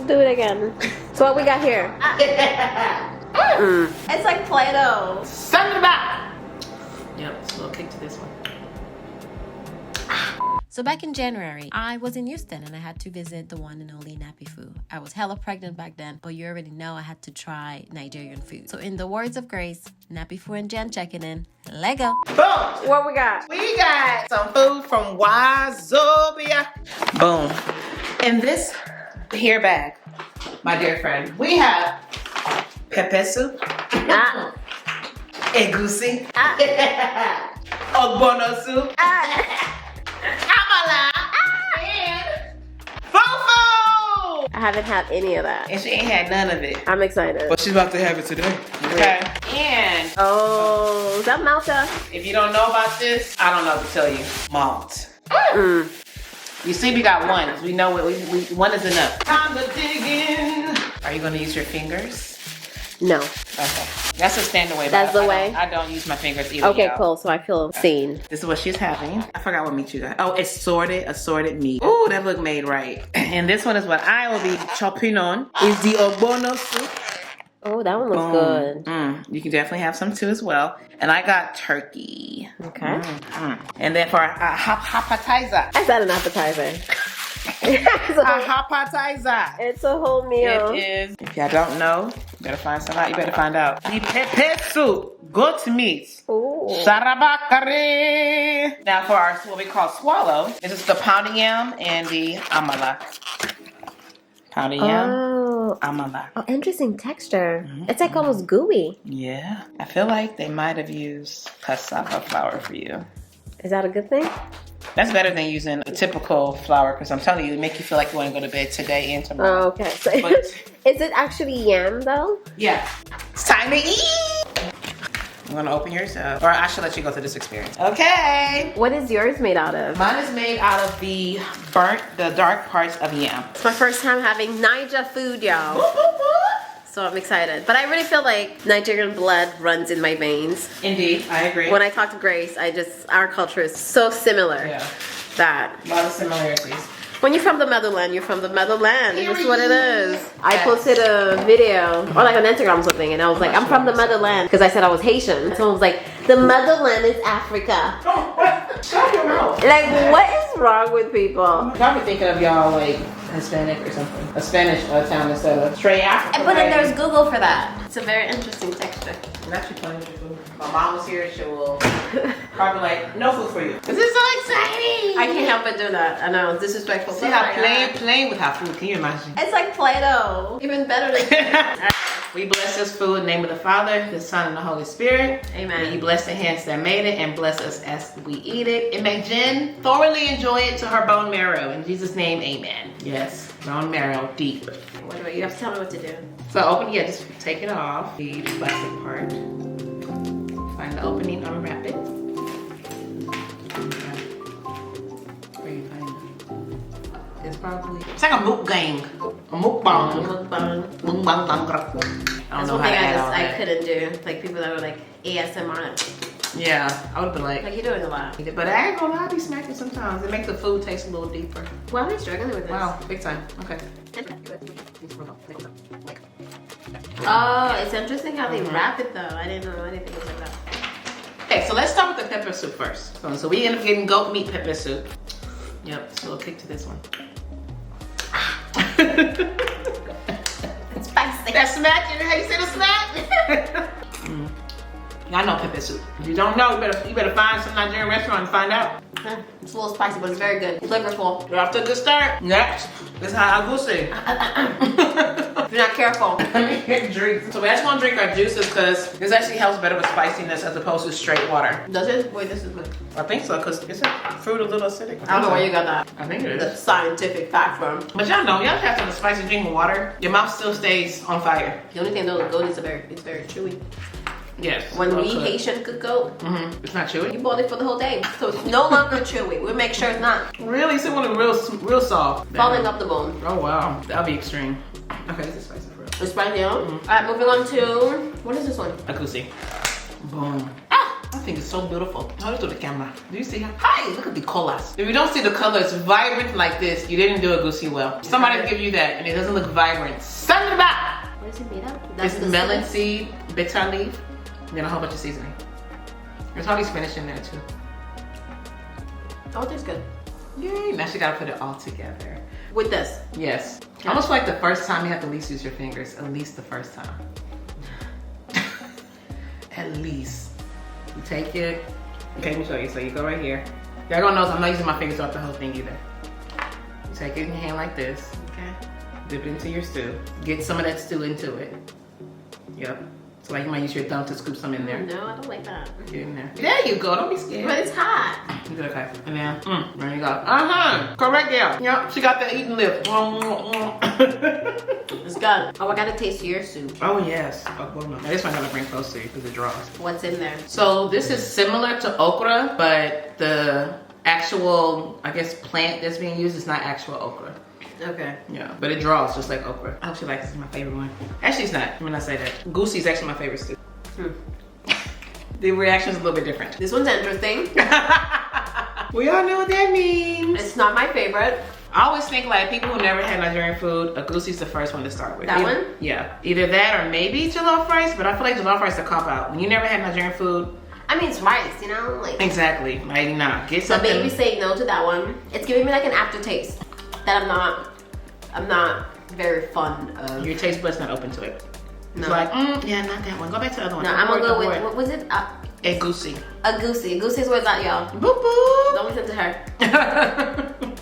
do it again. So what we got here? It's like Play-Doh. Send it back. Yep, it's a little kick to this one. So back in January, I was in Houston and I had to visit the one and only Nappy Foo. I was hella pregnant back then, but you already know I had to try Nigerian food. So in the words of Grace, Nappy Foo and Jen checking in. Lego. Boom. What we got? We got some food from Wazobia. Boom. In this here bag, my dear friend, we have pepper soup, egusi, ogbono soup, amala, and fufu. I haven't had any of that. And she ain't had none of it. I'm excited. But she's about to have it today. Okay. And Oh, is that Malta? if you don't know about this, I don't know what to tell you. Malt. You see, we got one. We know what one is enough. Time to dig in. Are you gonna use your fingers? No. Okay. That's the standard way. That's but the way? I don't use my fingers either. Okay, y'all. cool. So I feel seen. This is what she's having. I forgot what meat you got. Oh, it's assorted meat. Ooh, that look made right. And this one is what I will be chopping on. Is the ogbono soup. Oh, that one looks good. You can definitely have some too as well. And I got turkey. Okay. And then for appetizer. I said an appetizer. Appetizer. It's a whole meal. It is. If y'all don't know, you better find some out. You better find out. The pepper soup, goat meat, Ooh. sarabakare. Now for our what we call swallow, this is the pounded yam and the amala. Pounded yam, amala. Oh, interesting texture. It's like almost gooey. Yeah, I feel like they might have used cassava flour for you. Is that a good thing? That's better than using a typical flour because I'm telling you, it make you feel like you want to go to bed today and tomorrow. Oh, okay. So But- is it actually yam though? Yeah. It's time to eat. You want to open yours up? Or I should let you go through this experience. Okay. What is yours made out of? Mine is made out of the dark parts of yam. It's my first time having Niger food, y'all. So I'm excited. But I really feel like Nigerian blood runs in my veins. Indeed, I agree. When I talk to Grace, our culture is so similar that A lot of similarities. when you're from the motherland, you're from the motherland. It's just what it is. I Yes. posted a video, or like on Instagram or something, and I was like, I'm from the motherland, because I said I was Haitian. Someone was like, the motherland is Africa. Shut your mouth. Like, what is wrong with people? Probably thinking of y'all like Hispanic or something. A Spanish town instead of straight African. But then there's Google for that. It's a very interesting texture. I'm actually playing with your food. My mom was here, she will probably like, no food for you. This is so exciting. I can't help but do that. I know, it's disrespectful. See how playing with our food. Can you imagine? It's like Play-Doh. Even better than We bless this food in the name of the Father, the Son, and the Holy Spirit. Amen. May you bless the hands that made it and bless us as we eat it. And may Jen thoroughly enjoy it to her bone marrow. In Jesus' name, amen. Yes, bone marrow deep. What do you have to tell me what to do? So open, just take it off. The plastic part. Find the opening, unwrap it. Where you find it? It's probably, it's like a mukbang. A mukbang. Mukbang. Mukbang. I don't That's know one how to thing add all I that. couldn't do. Like people that were like ASMR. Yeah, I would have been like, Like you're doing a lot. but I ain't gonna lie, I be smacking sometimes. It makes the food taste a little deeper. Why am I struggling with this? Wow, big time. Okay. Oh, it's interesting how they wrap it though. I didn't know anything was like that. Okay, so let's start with the pepper soup first. So we end up getting goat meat pepper soup. Yep, so we'll kick to this one. It's spicy. That smack, you know how you say the smack? Y'all know pepper soup. If you don't know, you better find some Nigerian restaurant and find out. It's a little spicy, but it's very good. Flavorful. We're off to a good start. Next, this is how I go say. If you're not careful. Drink. So we're actually gonna drink our juices because this actually helps better with spiciness as opposed to straight water. Does it? Wait, this is good. I think so, because isn't fruit a little acidic? I don't know where you got that. I think it The is. scientific fact from. But y'all know, y'all have some spicy drink with water, your mouth still stays on fire. The only thing though, the goat is it's very chewy. Yes. When we okay. Haitian cook goat, It's not chewy? you boil it for the whole day. So it's no longer chewy. We'll make sure it's not Really? So one real soft. falling off the bone. Oh wow. That'll be extreme. Okay, this is spicy for real. It's spicy, huh? Alright, moving on to, what is this one? Akusi. Boom. Ah! I think it's so beautiful. Hold it to the camera. Do you see how? Hi, look at the colors. If you don't see the colors vibrant like this, you didn't do a goosey well. Somebody will give you that and it doesn't look vibrant. Send it back. What is it made of? It's melon seed, bitter leaf, and then a whole bunch of seasoning. There's probably spinach in there too. Oh, it tastes good. Yay, now she gotta put it all together. With this? Yes. Almost like the first time you have to at least use your fingers. At least the first time. At least. You take it. Okay, let me show you. So you go right here. Y'all knows I'm not using my fingers throughout the whole thing either. You take it in your hand like this. Okay. Dip it into your stew. Get some of that stew into it. Yep. So like you might use your thumb to scoop some in there. No, I don't like that. Get in there. There you go. Don't be scared. But it's hot. You good, okay. And then, there you go. Correct, girl. Yep, she got that eating lip. It's good. Oh, I gotta taste your soup. Oh, yes. Oh, well, no. Now, this one I'm gonna bring close to you because it draws. What's in there? So this is similar to okra, but the actual, I guess, plant that's being used is not actual okra. Okay. Yeah, but it draws just like okra. I actually like this is my favorite one. Actually, it's not. When I say that, goosey is actually my favorite stew. The reaction is a little bit different. This one's interesting. We all know what that means. It's not my favorite. I always think like people who never had Nigerian food, a goosey's the first one to start with. That one? Yeah. Either that or maybe jollof rice, but I feel like jollof rice is a cop out. When you never had Nigerian food. I mean, it's rice, you know? Like. Exactly. Like, nah. Get So something. baby say no to that one. It's giving me like an aftertaste that I'm not very fond of. Your taste bud's not open to it. No. It's like, yeah, not that one. Go back to the other one. No, I'm gonna go with, what was it? A goosey. A goosey. A goosey's where's that, y'all? Boop boop. Don't listen to her.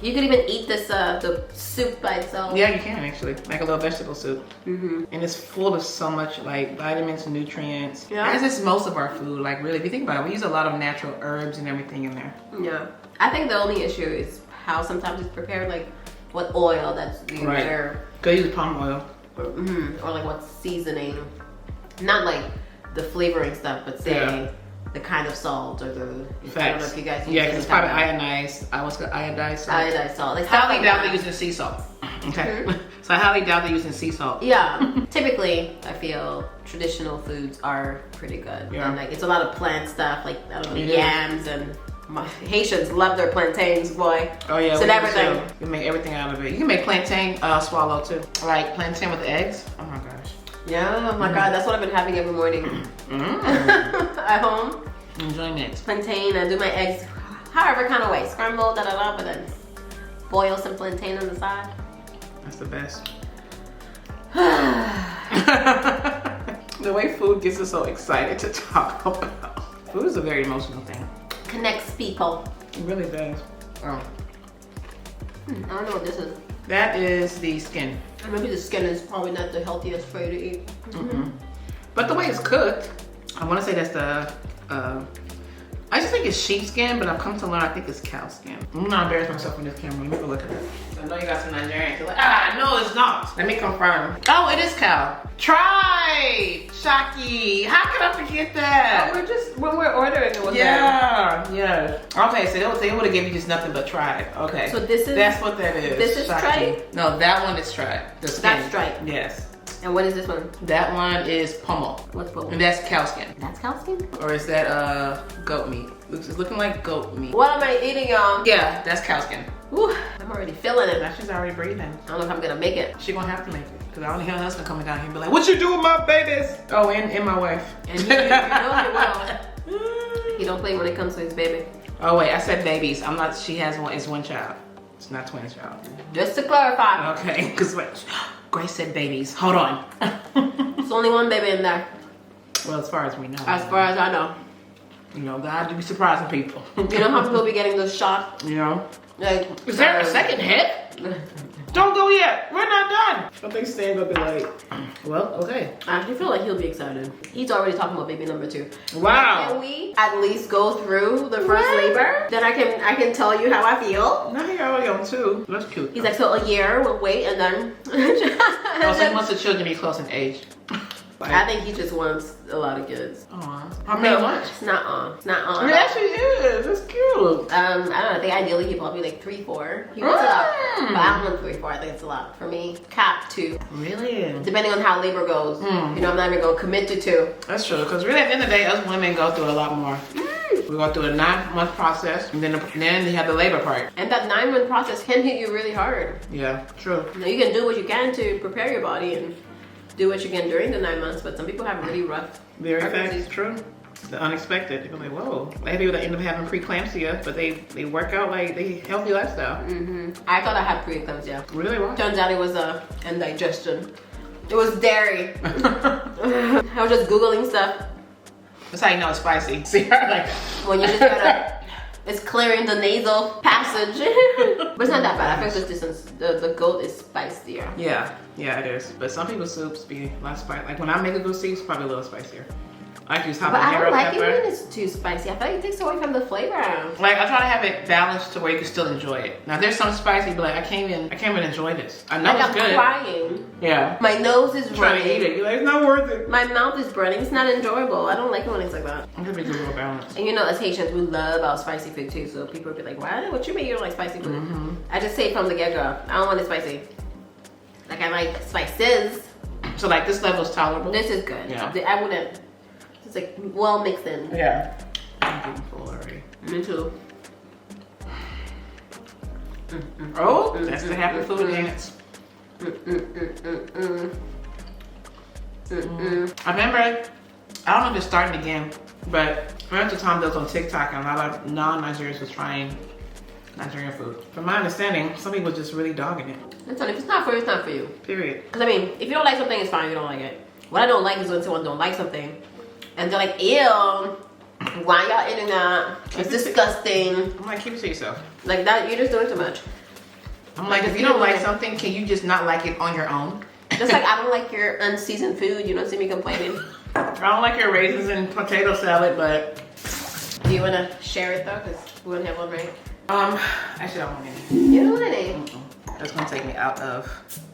You could even eat this, the soup by itself. Yeah, you can actually. Like a little vegetable soup. Mm-hmm. And it's full of so much like vitamins, nutrients. Yeah. As is most of our food. Like really, if you think about it, we use a lot of natural herbs and everything in there. Yeah. I think the only issue is how sometimes it's prepared, like what oil that's used or Go use palm oil. or like what seasoning. Not like the flavoring stuff, but say the kind of salt or the. Facts. I don't know if you guys use because it's probably kind ionized. I was iodized salt. iodized salt. Like I highly like doubt that. they're using sea salt. Okay. So I highly doubt they're using sea salt. Yeah. Typically, I feel traditional foods are pretty good. Yeah. And like it's a lot of plant stuff, like I don't know, It is. yams and Haitians love their plantains, boy. Oh yeah. So we everything. do too. You can make everything out of it. You can make plantain swallow too. Like plantain with eggs. Oh my gosh. Yeah, oh my god, that's what I've been having every morning. At home. Enjoy next. Plantain, I do my eggs however kind of way. Scramble, but then boil some plantain on the side. That's the best. The way food gets us so excited to talk about. Food is a very emotional thing. Connects people. It really does. Oh. I don't know what this is. That is the skin. Maybe the skin is probably not the healthiest for you to eat. But the way it's cooked, I want to say that's the, I just think it's sheepskin, but I've come to learn I think it's cow skin. I'm not embarrassing myself on this camera. Let me go look at it. So I know you got some Nigerian. You're like, no, it's not. Let me confirm. Oh, it is cow. Try! Shaki. How could I forget that? We're just, when we're ordering it was Yeah, yes. Okay, so they would have given you just nothing but tribe. Okay. So this is. That's what that is. This is Shaki. tribe? No, that one is tribe. The skin. That's tribe. Yes. And what is this one? That one is pommel. What's both? And that's cow skin. That's cow skin? Or is that goat meat? It's looking like goat meat. What am I eating, y'all? Yeah, that's cow skin. Whew, I'm already feeling it. Now she's already breathing. I don't know if I'm gonna make it. She gonna have to make it. Cause I only hear her husband coming down here and be like, what you do with my babies? Oh, and my wife. And you know he will. He don't play when it comes to his baby. Oh wait, I said babies. I'm not, she has one, it's one child. It's not twin child. Just to clarify. Okay, cause wait, Grace said babies. Hold on. There's only one baby in there. Well, as far as we know. As far as I know. You know, God do be surprising people. You know how people be getting those shots? You know? Like, Is there a second head? Don't go yet. We're not done. I think Stan gonna be like, well, okay. I actually feel like he'll be excited. He's already talking about baby number 2. Wow. Can we at least go through the first labor? Then I can tell you how I feel. Now you're already on 2. That's cute. He's like, so a year, we'll wait, and then. Oh, so he wants the children to be close in age. Like, I think he just wants a lot of kids. How many lunch? It's not on. It's not on. It actually is. It's cute. I don't know. I think ideally he'd probably like 3, 4. He wants a lot, but I don't want 3, 4. I think it's a lot for me. Cap 2. Really? Depending on how labor goes. You know, I'm not even gonna commit to 2. That's true. Because really, at the end of the day, us women go through a lot more. We go through a 9-month process, and then you have the labor part. And that 9-month process can hit you really hard. Yeah, true. You know, you can do what you can to prepare your body and do what you can during the 9 months, but some people have really rough. Very fast. pregnancies. True. The unexpected. You're like, whoa. I have people that end up having preeclampsia, but they work out like they healthy lifestyle. I thought I had preeclampsia. Really? Why? Turns out it was indigestion. It was dairy. I was just Googling stuff. That's how you know it's spicy. See, like When you just gotta, it's clearing the nasal passage. But it's not that bad. I feel just the goat is spicier. yeah, it is. But some people's soups be a lot spicy. Like when I make a good soup, it's probably a little spicier. I use But I habanero don't like pepper. it when it's too spicy. I feel like it takes away from the flavor. Like I try to have it balanced to where you can still enjoy it. Now there's some spicy, but like I can't even enjoy this. I know Like it's I'm good. crying. Yeah. My nose is Trying to eat running. it. You're like, it's not worth it. My mouth is burning. It's not enjoyable. I don't like it when it's like that. I'm gonna be good with balance. And you know, as Haitians, we love our spicy food too. So people will be like, "What? What you mean you don't like spicy food?" I just say it from the get-go. I don't want it spicy. Like I like spices. So like this level is tolerable. This is good. Yeah. I wouldn't. It's like well mixed in. Yeah. I'm getting full already. Me too. Oh, that's the happy food dance. I remember, I don't know if it's starting again, but I remember the time that was on TikTok and a lot of non-Nigerians was trying Nigerian food. From my understanding, some people just really dogging it. If it's not for you, it's not for you. Period. Because I mean, if you don't like something, it's fine. You don't like it. What I don't like is when someone don't like something, and they're like, "Ew, why y'all eating that? It's disgusting." I'm like, keep it to yourself. Like that, you're just doing too much. I'm like, if you don't like something, can you just not like it on your own? Just like I don't like your unseasoned food. You don't see me complaining. I don't like your raisins and potato salad, but Do you want to share it though? Because we wouldn't have one, right? actually I don't want any. You don't want any. That's gonna take me out of,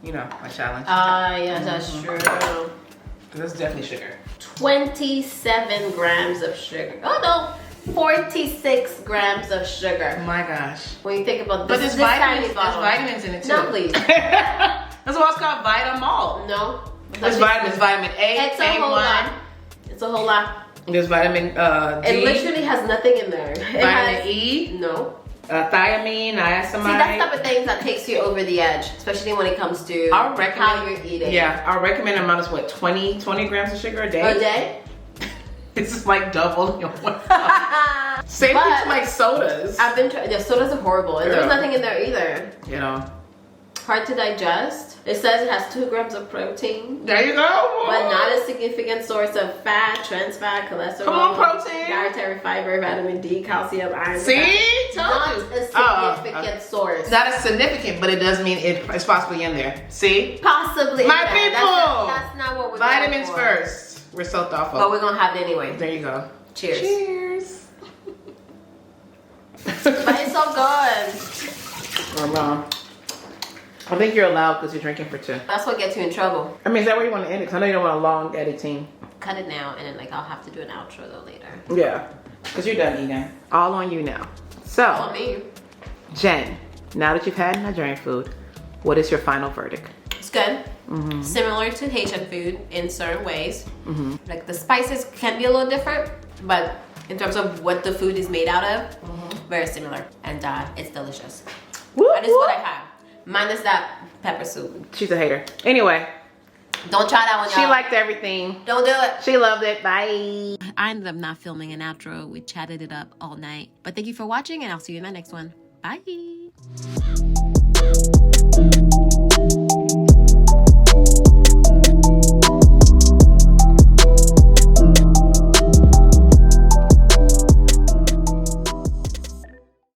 you know, my challenge. Yes, that's true. That's definitely sugar. 27 grams of sugar. Oh no, 46 grams of sugar. Oh my gosh. When you think about this, But there's this tiny vitamins, bottle. there's vitamins in it too. No, please. That's why it's called Vitamol. No. There's vitamins, vitamin A, It's a whole lot. A1. It's a whole lot. There's vitamin D. It literally has nothing in there. It Vitamin has, E, No. thiamine, niacinamide. See, that's the type of things that takes you over the edge, especially when it comes to I would recommend, how you're eating. Yeah, our recommended amount is what, 20 grams of sugar a day? A day? It's just like double your Same But- thing with like sodas. I've been trying. The sodas are horrible, and there's Yeah. nothing in there either. You know. Hard to digest. It says it has 2 grams of protein, There you go. but not a significant source of fat, trans fat, cholesterol, Come on, protein. dietary fiber, vitamin D, calcium, iron. See? Not Told you. a significant source. Not as significant, but it does mean it's possibly in there. See? Possibly. My yeah, people. That's not what we're Vitamins going for. first. We're so thoughtful. But we're gonna have it anyway. There you go. Cheers. Cheers. But it's so good. I think you're allowed because you're drinking for 2. That's what gets you in trouble. I mean, is that where you want to end it? 'Cause I know you don't want a long editing. Cut it now, and then like I'll have to do an outro though later. Yeah. Because you're done eating. All on you now. So, On me. Jen, now that you've had Nigerian food, what is your final verdict? It's good. Similar to Haitian food in certain ways. Like the spices can be a little different, but in terms of what the food is made out of, very similar. And it's delicious. Whoop, That is what I whoop. had. Minus that pepper soup. She's a hater. Anyway, Don't try that one, y'all. she liked everything. Don't do it. She loved it. Bye. I ended up not filming an outro. We chatted it up all night. But thank you for watching, and I'll see you in my next one. Bye.